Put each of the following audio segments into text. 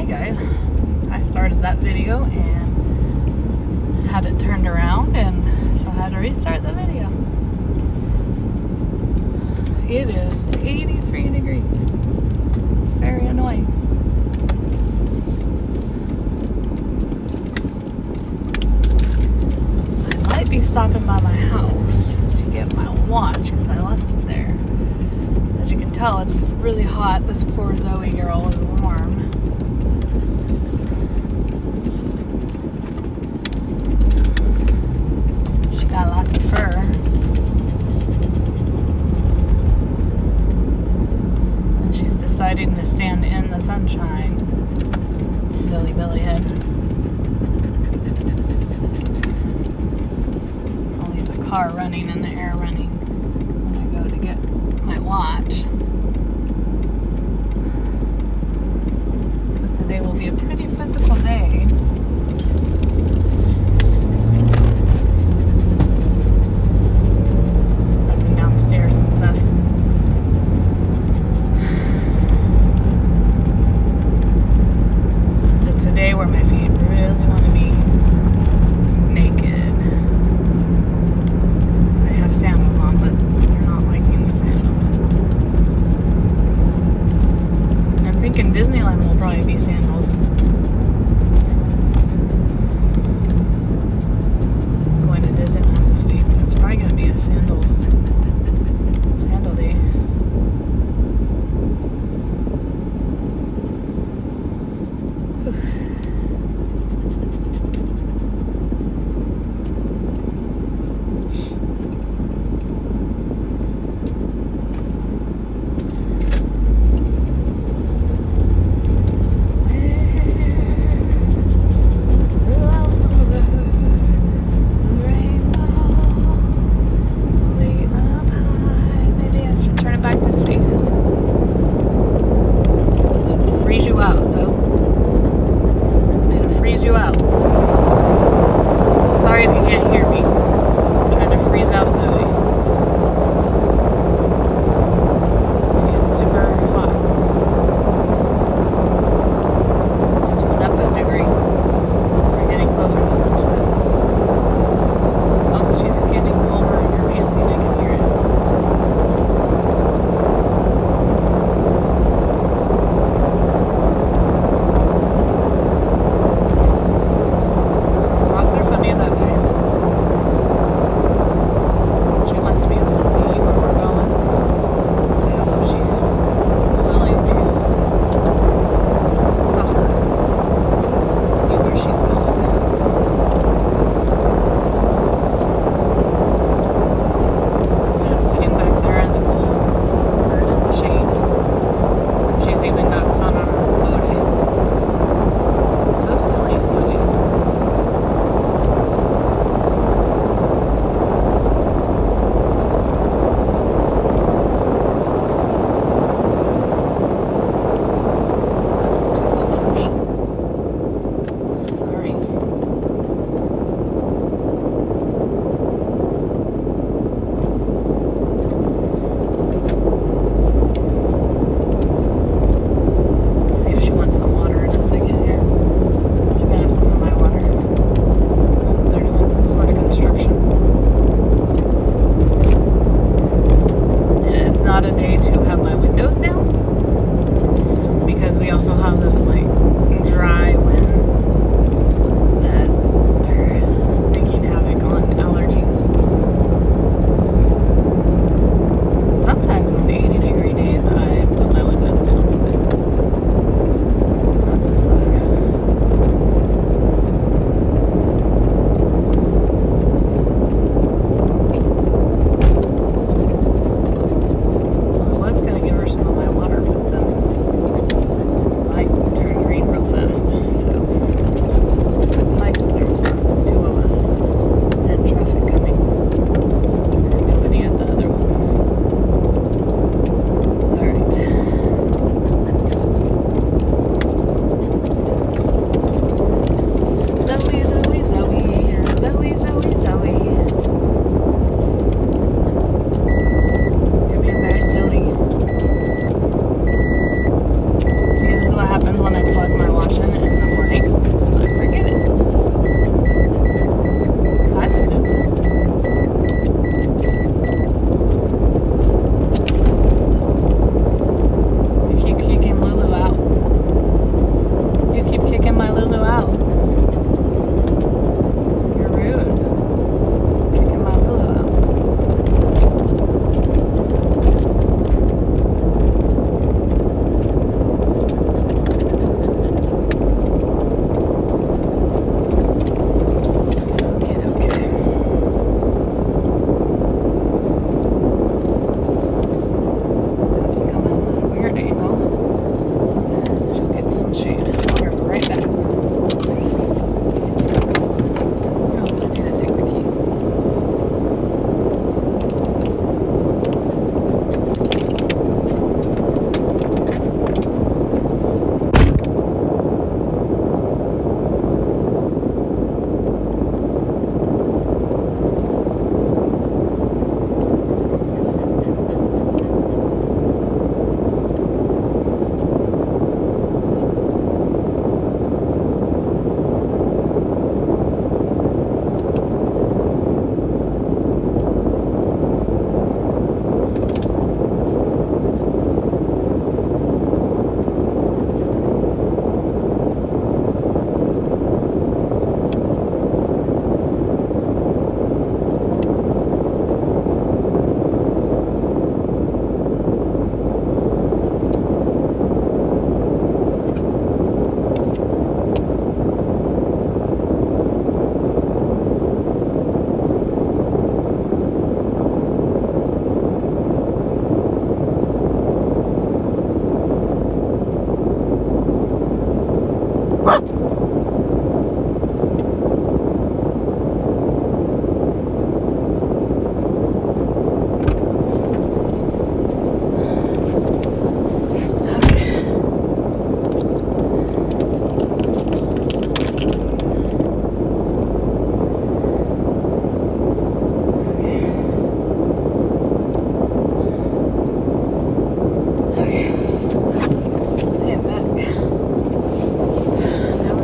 guys, I started that video and had it turned around, and so I had to restart the video. It is 83 degrees. It's very annoying. I might be stopping by my house to get my watch because I left it there. As you can tell, it's really hot. This poor Zoe girl is warm. She got lots of fur. And she's deciding to stand in the sunshine. Silly belly head. I'll leave the car running and the air running when I go to get my watch. Because today will be a pretty physical day. Up and downstairs and stuff. It's a day where my feet really want to be naked. I have sandals on, but they're not liking the sandals. And I'm thinking Disneyland will probably be sandals. Going to Disneyland this week. It's probably going to be a sandal day. Okay. I am back. Now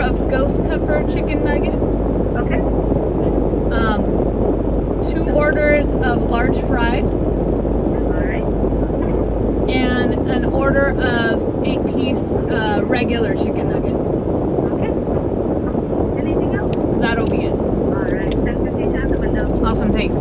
of ghost pepper chicken nuggets. Okay. 2 orders of large fry. All right. And an order of 8-piece regular chicken nuggets. Okay. Anything else? That'll be it. All right. 10:15 out the window. Awesome, thanks.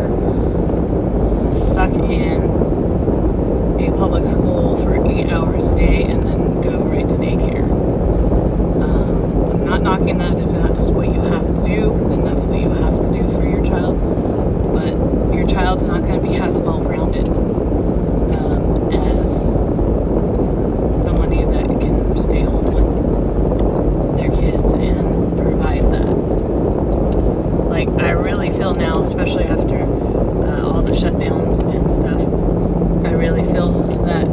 are stuck in a public school for 8 hours a day and then go right to daycare. I'm not knocking that. If that's what you have to do, then that's what you have to do for your child. But your child's not going to be as well-rounded as somebody that can stay home with their kids and provide that. Like, I really feel now, especially after all the shutdowns and stuff, I really feel that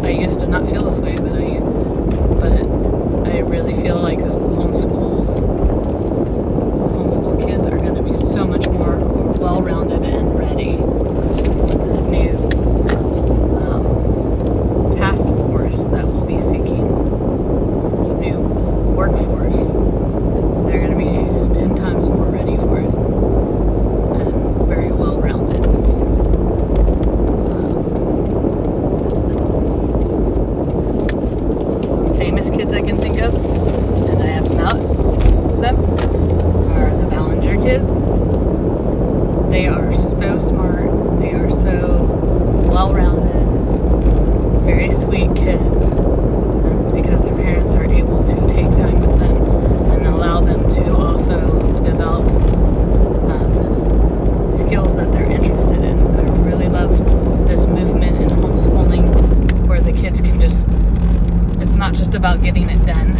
I used to not feel this way, but I really feel like homeschool kids are going to be so much more well-rounded and ready for this new task force that we'll be seeking, this new workforce. They're going to be 10 times more ready for it and very well-rounded. Some famous kids I can think of, and I have met them, are the Ballinger kids. They are so smart. They are so well-rounded, very sweet kids. And it's because their parents are able to take time with them and allow them to also develop skills that they're interested in. I really love this movement in homeschooling where the kids can just, it's not just about getting it done,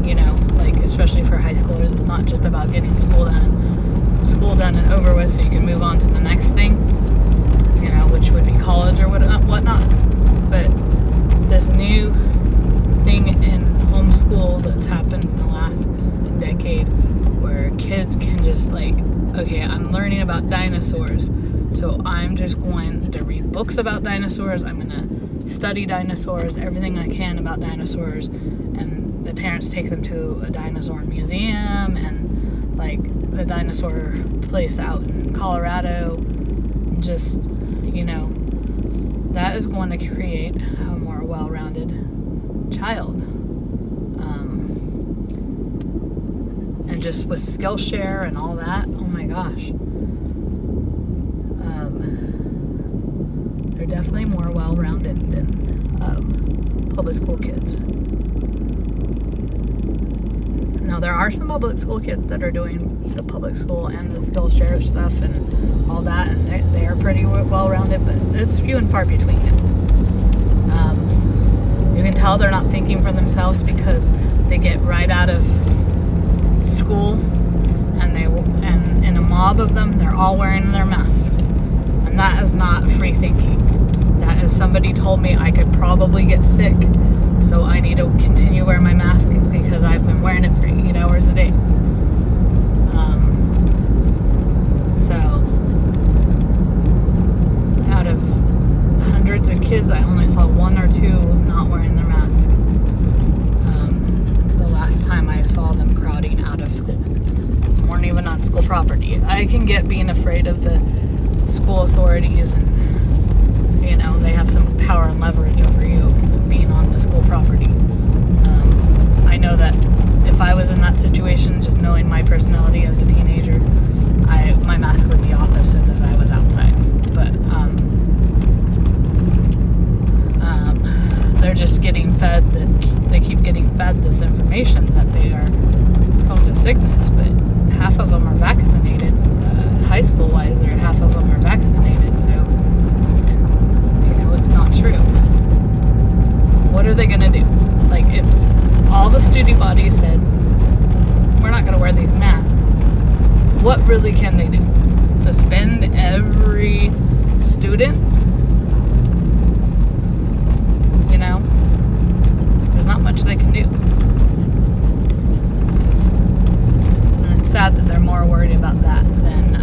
you know, like especially for high schoolers, it's not just about getting school done and over with so you can move on to the next thing, you know, which would be college or whatnot. But this new thing in homeschool that's happened in the last decade where kids can just like, okay, I'm learning about dinosaurs, so I'm just going to read books about dinosaurs, I'm going to study dinosaurs, everything I can about dinosaurs, and the parents take them to a dinosaur museum and like the dinosaur place out in Colorado. Just, you know, that is going to create a more well-rounded child. And just with Skillshare and all that, oh my gosh. They're definitely more well-rounded than public school kids. Now, there are some public school kids that are doing the public school and the Skillshare stuff and all that, and they are pretty well-rounded, but it's few and far between. You can tell they're not thinking for themselves because they get right out of school and in a mob of them, they're all wearing their masks, and that is not free thinking. That is somebody told me I could probably get sick, so I need to continue wearing my mask because I've been wearing it for 8 hours a day. So out of hundreds of kids, I only saw 1 or 2 not wearing their mask the last time I saw them crowding out of school. They weren't even on school property. I can get being afraid of the school authorities, and you know, they have some power and leverage over you being on the school property. I know that if I was in that situation, just knowing my personality as a teenager, my mask would be off as soon as I was outside. But they're just getting fed they keep getting fed this information that they are prone to sickness, but half of them are vaccinated. High school wise, half of them are vaccinated, so you know it's not true. What are they gonna do? Like, if all the student bodies said we're not gonna wear these masks, what really can they do? Suspend every student? You know, there's not much they can do. And it's sad that they're more worried about that than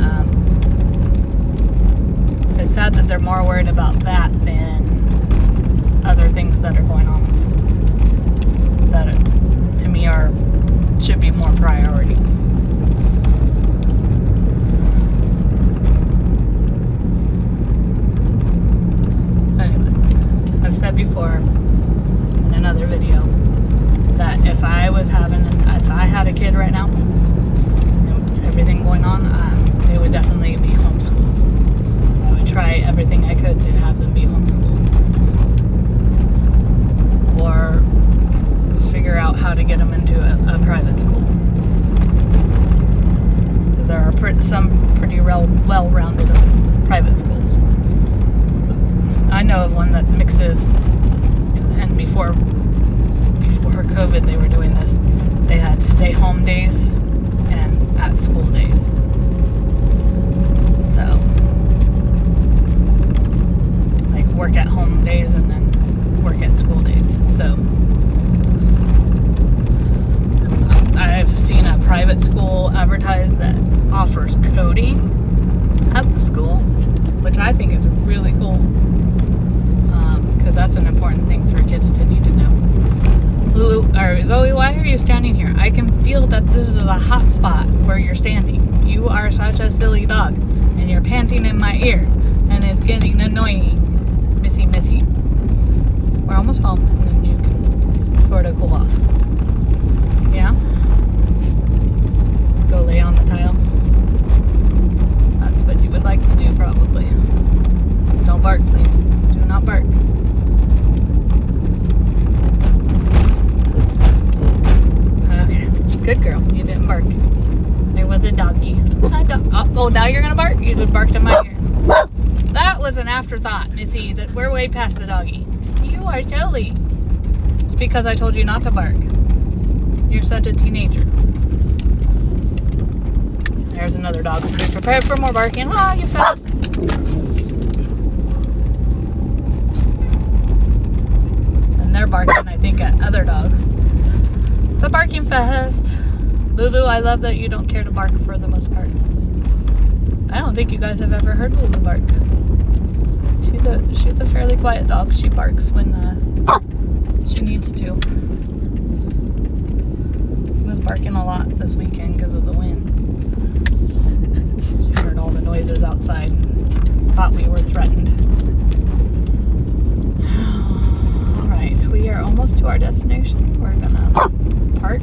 other things that are going on in school that to me should be more priority. Anyways, I've said before in another video that if I had a kid right now, everything going on, they would definitely be homeschooled. I would try everything I could to have them be homeschooled. Or figure out how to get them into a private school. Because there are some pretty well-rounded private schools. I know of one that mixes, and before COVID they were doing this. They had stay-home days and at-school days. So, like work-at-home days and then work-at-school days. So, I've seen a private school advertise that offers coding at the school, which I think is really cool, because that's an important thing for kids to need to know. Lulu, or Zoe, why are you standing here? I can feel that this is a hot spot where you're standing. You are such a silly dog, and you're panting in my ear, and it's getting annoying. Missy. We're almost home, and then you can sort of cool off. Yeah? Go lay on the tile. That's what you would like to do, probably. Don't bark, please. Do not bark. Okay. Good girl. You didn't bark. There was a doggy. Oh, now you're going to bark? You would bark in my ear. That was an afterthought, Missy. That we're way past the doggy. You are silly. It's because I told you not to bark. You're such a teenager. There's another dog. So be prepared for more barking. Ah, you fell. And they're barking, I think, at other dogs. The barking fest. Lulu, I love that you don't care to bark for the most part. I don't think you guys have ever heard Lulu bark. She's a fairly quiet dog. She barks when she needs to. She was barking a lot this weekend because of the wind. She heard all the noises outside and thought we were threatened. Alright, we are almost to our destination. We're gonna park.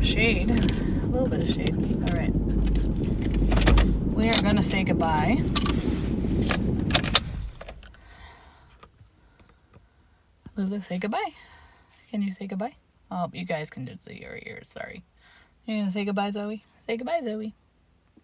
Shade, a little bit of shade. All right, we are gonna say goodbye. Lulu, say goodbye. Can you say goodbye? Oh, you guys can just see your ears. Sorry. You're gonna say goodbye, Zoe. Say goodbye, Zoe.